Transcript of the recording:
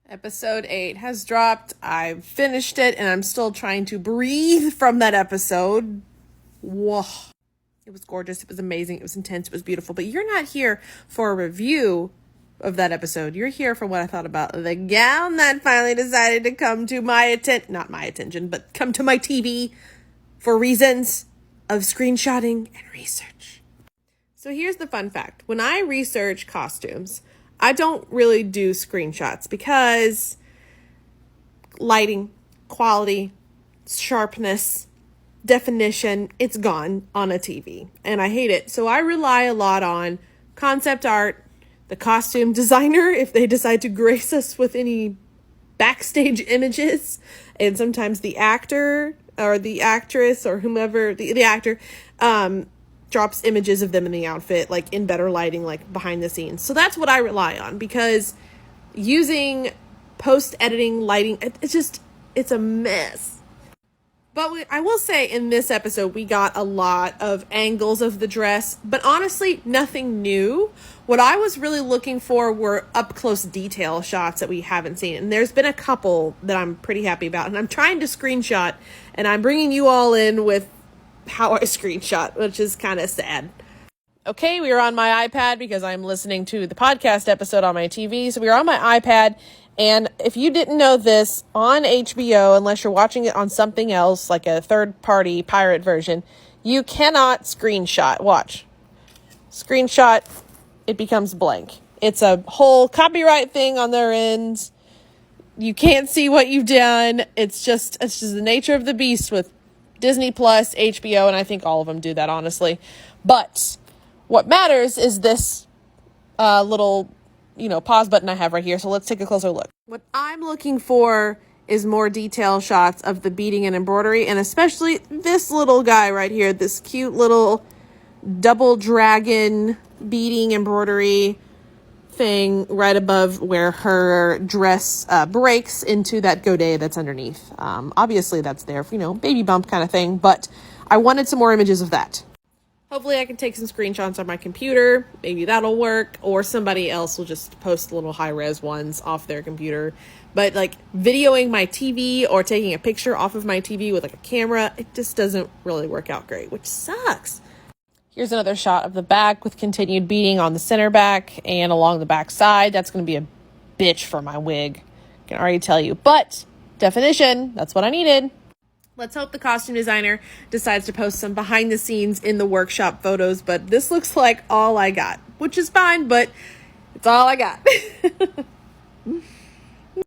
Episode 8 has dropped. I've finished it, and I'm still trying to breathe from that episode. Whoa. It was gorgeous. It was amazing. It was intense. It was beautiful. But you're not here for a review of that episode. You're here for what I thought about the gown that finally decided to come to my attention. Not my attention, but come to my TV for reasons of screenshotting and research. So here's the fun fact. When I research costumes, I don't really do screenshots because lighting, quality, sharpness, definition, it's gone on a TV and I hate it. So I rely a lot on concept art, the costume designer, if they decide to grace us with any backstage images, and sometimes the actor or the actress or whomever, the actor, drops images of them in the outfit, like in better lighting, like behind the scenes. So that's what I rely on, because using post-editing lighting, it's a mess. But I will say in this episode, we got a lot of angles of the dress, but honestly, nothing new. What I was really looking for were up-close detail shots that we haven't seen. And there's been a couple that I'm pretty happy about. And I'm trying to screenshot, and I'm bringing you all in with how I screenshot, which is kind of sad. Okay, we are on my iPad because I'm listening to the podcast episode on my TV. So we are on my iPad. And if you didn't know this, on HBO, unless you're watching it on something else, like a third-party pirate version, you cannot screenshot. Watch. Screenshot, it becomes blank. It's a whole copyright thing on their end. You can't see what you've done. It's just the nature of the beast with Disney Plus, HBO, and I think all of them do that, honestly. But what matters is this little pause button I have right here. So let's take a closer look. What I'm looking for is more detail shots of the beading and embroidery, and especially this little guy right here, this cute little double dragon beading embroidery thing right above where her dress breaks into that godet that's underneath. Obviously that's there for, baby bump kind of thing, but I wanted some more images of that. Hopefully I can take some screenshots on my computer. Maybe that'll work. Or somebody else will just post little high-res ones off their computer. But, videoing my TV or taking a picture off of my TV with, a camera, it just doesn't really work out great, which sucks. Here's another shot of the back with continued beading on the center back and along the back side. That's going to be a bitch for my wig. I can already tell you. But, definition, that's what I needed. Let's hope the costume designer decides to post some behind the scenes in the workshop photos, but this looks like all I got, which is fine, but it's all I got.